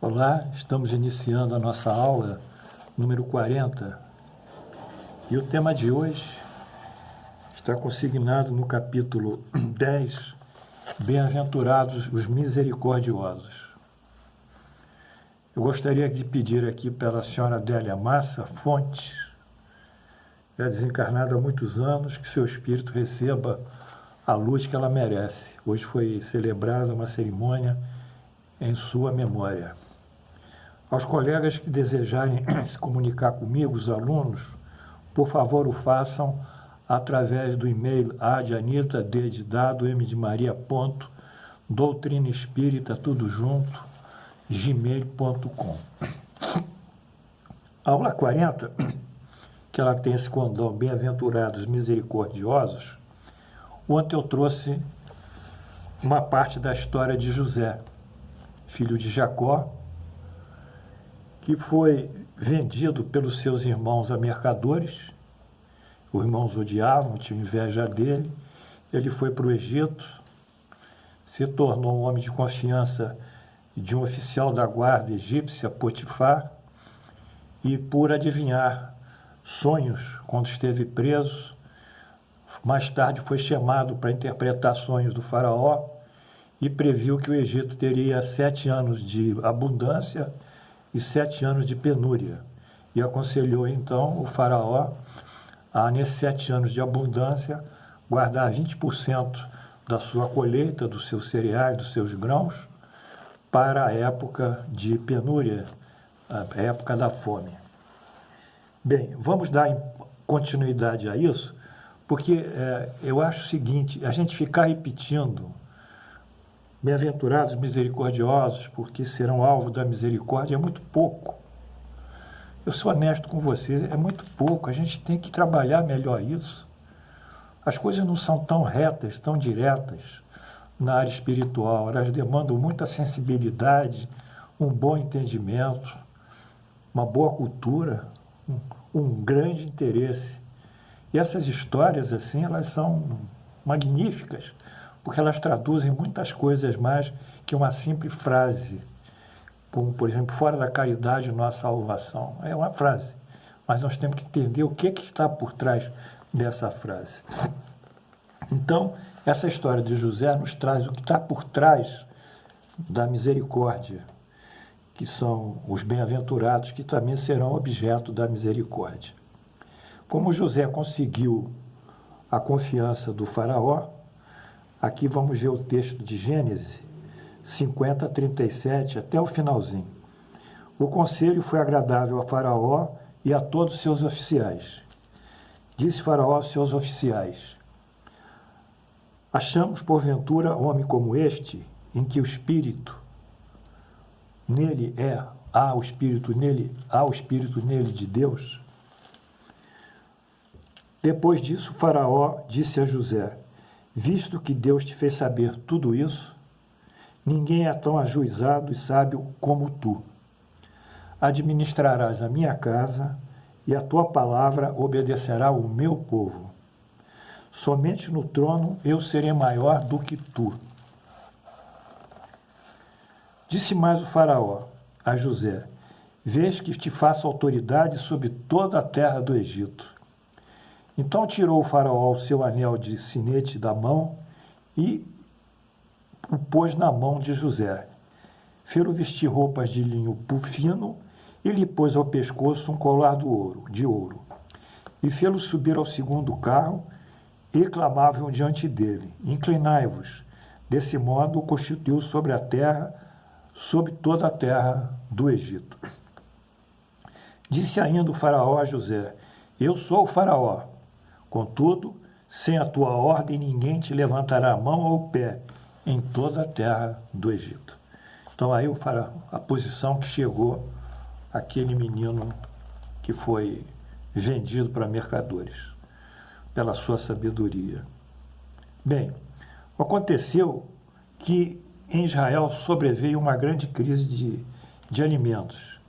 Olá, estamos iniciando a nossa aula número 40 e o tema de hoje está consignado no capítulo 10, Bem-aventurados os misericordiosos. Eu gostaria de pedir aqui pela senhora Adélia Massa Fontes, já desencarnada há muitos anos, que seu espírito receba a luz que ela merece. Hoje foi celebrada uma cerimônia em sua memória. Aos colegas que desejarem se comunicar comigo, os alunos, por favor o façam através do e-mail adianita, d de dado, m de maria, ponto, doutrina espírita, tudo junto, gmail.com. A aula 40, que ela tem esse condão, bem-aventurados misericordiosos, ontem eu trouxe uma parte da história de José, filho de Jacó, que foi vendido pelos seus irmãos a mercadores. Os irmãos odiavam, tinham inveja dele. Ele foi para o Egito, se tornou um homem de confiança de um oficial da guarda egípcia, Potifar, e por adivinhar sonhos quando esteve preso, mais tarde foi chamado para interpretar sonhos do faraó e previu que o Egito teria 7 anos de abundância e 7 anos de penúria, e aconselhou então o faraó a, nesses 7 anos de abundância, guardar 20% da sua colheita, dos seus cereais, dos seus grãos, para a época de penúria, a época da fome. Bem, vamos dar continuidade a isso, porque eu acho o seguinte, a gente ficar repetindo bem-aventurados misericordiosos, porque serão alvo da misericórdia, é muito pouco. Eu sou honesto com vocês, é muito pouco. A gente tem que trabalhar melhor isso. As coisas não são tão retas, tão diretas na área espiritual. Elas demandam muita sensibilidade, um bom entendimento, uma boa cultura, um grande interesse. E essas histórias, assim, elas são magníficas, porque elas traduzem muitas coisas mais que uma simples frase, como, por exemplo, fora da caridade não há salvação. É uma frase, mas nós temos que entender o que está por trás dessa frase. Então, essa história de José nos traz o que está por trás da misericórdia, que são os bem-aventurados, que também serão objeto da misericórdia. Como José conseguiu a confiança do faraó, aqui vamos ver o texto de Gênesis 50, 37, até o finalzinho. O conselho foi agradável a Faraó e a todos os seus oficiais. Disse Faraó aos seus oficiais: achamos, porventura, homem como este, em que o Espírito nele há o Espírito nele de Deus? Depois disso, Faraó disse a José: visto que Deus te fez saber tudo isso, ninguém é tão ajuizado e sábio como tu. Administrarás a minha casa e a tua palavra obedecerá o meu povo. Somente no trono eu serei maior do que tu. Disse mais o faraó a José: vês que te faço autoridade sobre toda a terra do Egito. Então tirou o faraó o seu anel de sinete da mão e o pôs na mão de José. Fê-lo vestir roupas de linho fino e lhe pôs ao pescoço um colar de ouro. E fê-lo subir ao segundo carro e clamavam diante dele: inclinai-vos. Desse modo o constituiu sobre a terra, sobre toda a terra do Egito. Disse ainda o faraó a José: eu sou o faraó. Contudo, sem a tua ordem, ninguém te levantará a mão ou o pé em toda a terra do Egito. Então aí a posição que chegou aquele menino que foi vendido para mercadores, pela sua sabedoria. Bem, aconteceu que em Israel sobreveio uma grande crise de alimentos.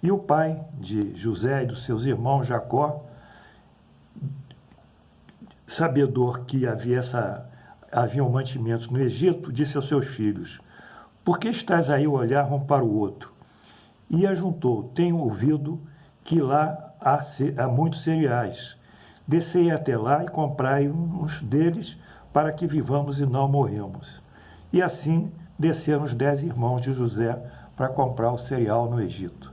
E o pai de José e dos seus irmãos, Jacó, sabedor que haviam mantimentos no Egito, disse aos seus filhos: por que estás aí a olhar um para o outro? E ajuntou: tenho ouvido que lá há muitos cereais. Descei até lá e comprai uns deles para que vivamos e não morremos. E assim desceram os 10 irmãos de José para comprar o cereal no Egito.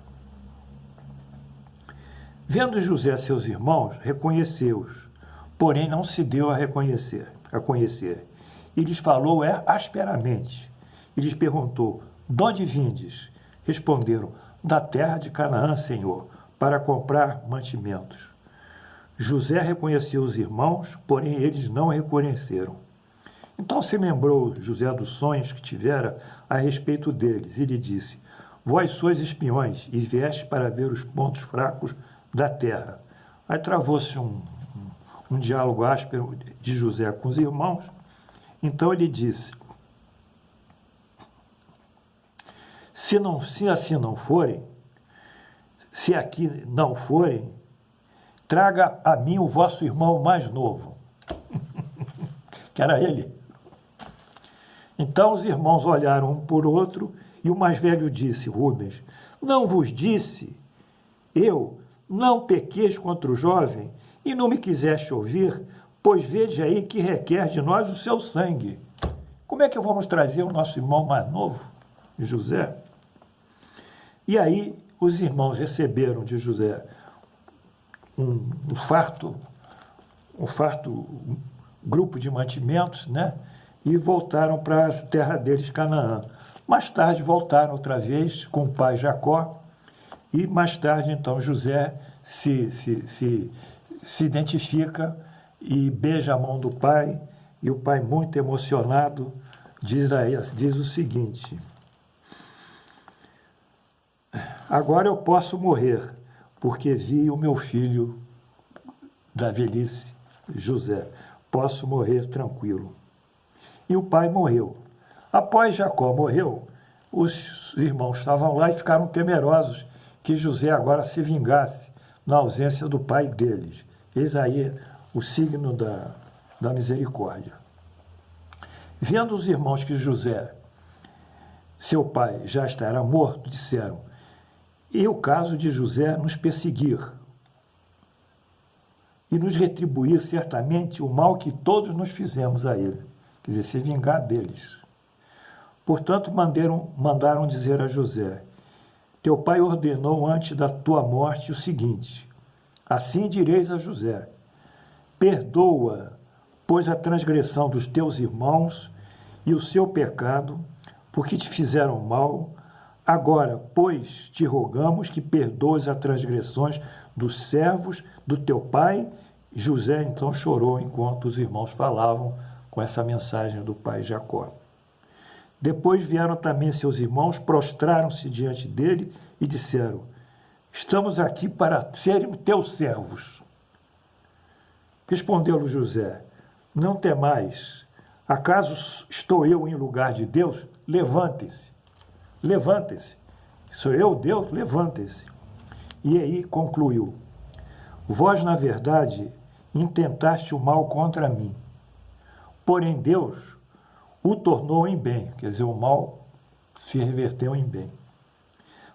Vendo José seus irmãos, reconheceu-os, porém não se deu a conhecer. E lhes falou asperamente. E lhes perguntou: de onde vindes? Responderam: da terra de Canaã, Senhor, para comprar mantimentos. José reconheceu os irmãos, porém eles não reconheceram. Então se lembrou José dos sonhos que tivera a respeito deles, e lhe disse: vós sois espiões, e vieste para ver os pontos fracos da terra. Aí travou-se um diálogo áspero de José com os irmãos. Então ele disse: se assim não forem, se aqui não forem, traga a mim o vosso irmão mais novo, que era ele. Então os irmãos olharam um por outro, e o mais velho disse: Rubens, não vos disse eu, não pequeis contra o jovem, e não me quiseste ouvir, pois vede aí que requer de nós o seu sangue. Como é que vamos trazer o nosso irmão mais novo, José? E aí os irmãos receberam de José um farto grupo de mantimentos, né? E voltaram para a terra deles, Canaã. Mais tarde voltaram outra vez com o pai Jacó, e mais tarde então José se identifica e beija a mão do pai, e o pai, muito emocionado, diz o seguinte: agora eu posso morrer, porque vi o meu filho da velhice, José. Posso morrer tranquilo. E o pai morreu. Após Jacó morreu, os irmãos estavam lá e ficaram temerosos que José agora se vingasse na ausência do pai deles. Eis aí o signo da misericórdia. Vendo os irmãos que José, seu pai, já estará morto, disseram: e o caso de José nos perseguir e nos retribuir certamente o mal que todos nos fizemos a ele, quer dizer, se vingar deles. Portanto, mandaram dizer a José: teu pai ordenou antes da tua morte o seguinte: assim direis a José: perdoa, pois a transgressão dos teus irmãos e o seu pecado, porque te fizeram mal. Agora, pois, te rogamos que perdoes as transgressões dos servos do teu pai. José então chorou enquanto os irmãos falavam com essa mensagem do pai Jacó. Depois vieram também seus irmãos, prostraram-se diante dele e disseram: estamos aqui para sermos teus servos. Respondeu-lhe José: não temais, acaso estou eu em lugar de Deus? Levantem-se. Levantem-se. Sou eu, Deus? Levantem-se. E aí concluiu: vós, na verdade, intentaste o mal contra mim, porém Deus o tornou em bem, quer dizer, o mal se reverteu em bem,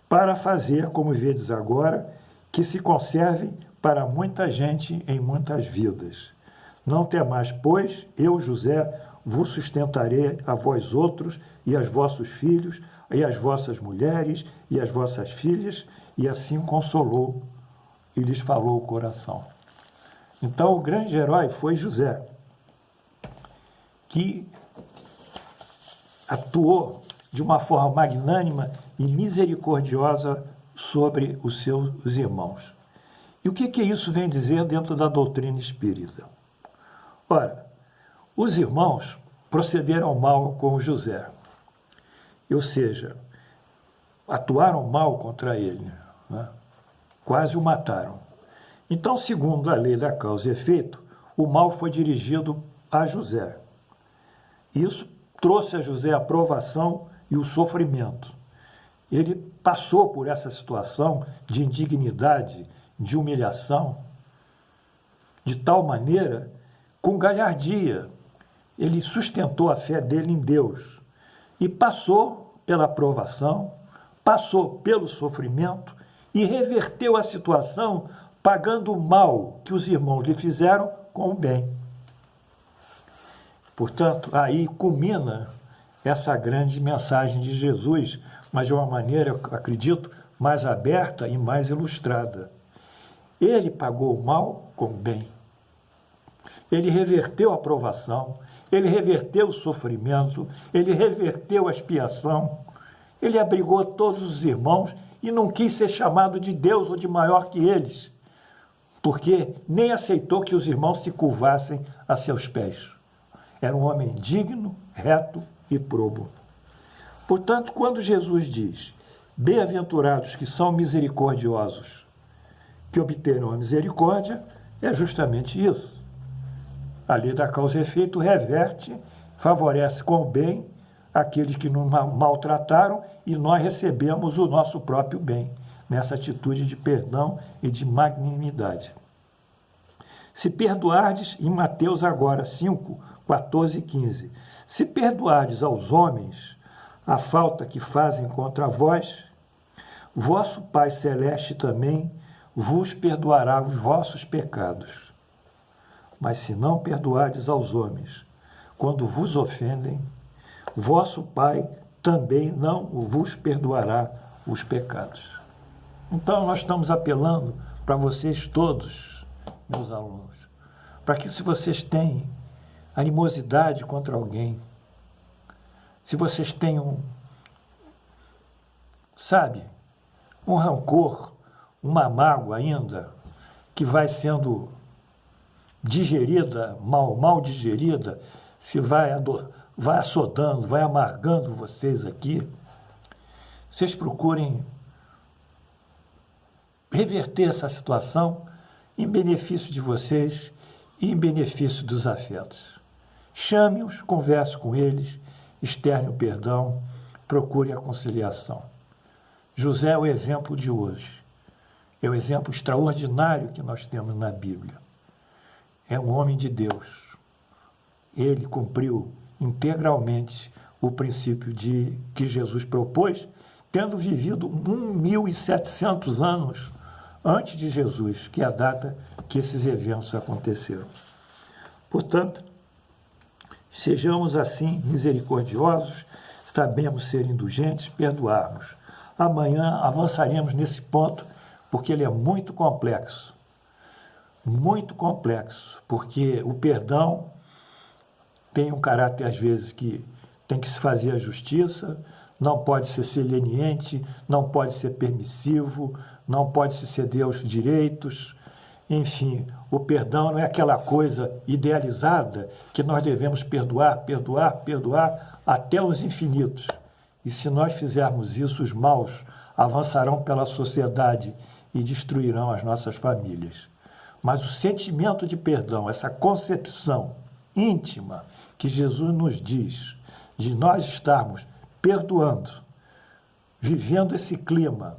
para fazer, como vedes agora, que se conserve para muita gente em muitas vidas. Não temais, pois, eu, José, vos sustentarei a vós outros e aos vossos filhos, e às vossas mulheres, e às vossas filhas, e assim consolou e lhes falou o coração. Então, o grande herói foi José, que atuou de uma forma magnânima e misericordiosa sobre os seus irmãos. E o que isso vem dizer dentro da doutrina espírita? Ora, os irmãos procederam mal com José, ou seja, atuaram mal contra ele, né? Quase o mataram. Então, segundo a lei da causa e efeito, o mal foi dirigido a José. Isso trouxe a José a provação e o sofrimento. Ele passou por essa situação de indignidade, de humilhação, de tal maneira, com galhardia, ele sustentou a fé dele em Deus e passou pela provação, passou pelo sofrimento e reverteu a situação pagando o mal que os irmãos lhe fizeram com o bem. Portanto, aí culmina essa grande mensagem de Jesus, mas de uma maneira, eu acredito, mais aberta e mais ilustrada. Ele pagou o mal com o bem. Ele reverteu a provação, ele reverteu o sofrimento, ele reverteu a expiação, ele abrigou todos os irmãos e não quis ser chamado de Deus ou de maior que eles, porque nem aceitou que os irmãos se curvassem a seus pés. Era um homem digno, reto e probo. Portanto, quando Jesus diz, bem-aventurados que são misericordiosos, que obterão a misericórdia, é justamente isso. A lei da causa e efeito reverte, favorece com o bem aqueles que nos maltrataram e nós recebemos o nosso próprio bem, nessa atitude de perdão e de magnanimidade. Se perdoardes, em Mateus agora 5, 14 e 15, se perdoardes aos homens a falta que fazem contra vós, vosso Pai Celeste também vos perdoará os vossos pecados. Mas se não perdoardes aos homens, quando vos ofendem, vosso Pai também não vos perdoará os pecados. Então, nós estamos apelando para vocês todos, meus alunos, para que se vocês têm animosidade contra alguém, se vocês têm um rancor, uma mágoa ainda, que vai sendo digerida, mal digerida, se vai assodando, vai amargando vocês aqui, vocês procurem reverter essa situação em benefício de vocês e em benefício dos afetos. Chame-os, converse com eles, externe o perdão, procure a conciliação. José é o exemplo de hoje. É o exemplo extraordinário que nós temos na Bíblia. É um homem de Deus. Ele cumpriu integralmente o princípio que Jesus propôs, tendo vivido 1.700 anos antes de Jesus, que é a data que esses eventos aconteceram. Portanto, sejamos assim misericordiosos, sabemos ser indulgentes, perdoarmos. Amanhã avançaremos nesse ponto, porque ele é muito complexo, porque o perdão tem um caráter, às vezes, que tem que se fazer a justiça, não pode ser leniente, não pode ser permissivo, não pode se ceder aos direitos. Enfim, o perdão não é aquela coisa idealizada que nós devemos perdoar até os infinitos. E se nós fizermos isso, os maus avançarão pela sociedade e destruirão as nossas famílias. Mas o sentimento de perdão, essa concepção íntima que Jesus nos diz, de nós estarmos perdoando, vivendo esse clima,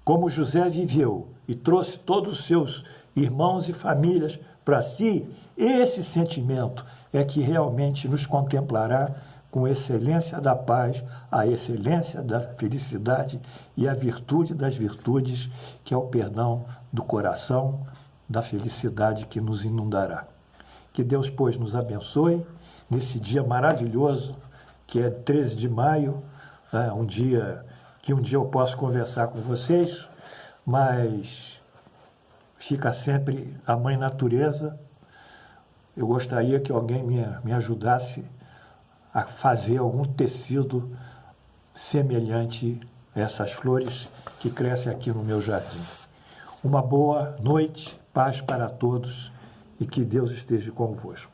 como José viveu e trouxe todos os seus irmãos e famílias para si, esse sentimento é que realmente nos contemplará com excelência da paz, a excelência da felicidade e a virtude das virtudes, que é o perdão do coração, da felicidade que nos inundará. Que Deus, pois, nos abençoe nesse dia maravilhoso, que é 13 de maio, um dia eu posso conversar com vocês, mas fica sempre a Mãe Natureza. Eu gostaria que alguém me ajudasse a fazer algum tecido semelhante a essas flores que crescem aqui no meu jardim. Uma boa noite, paz para todos e que Deus esteja convosco.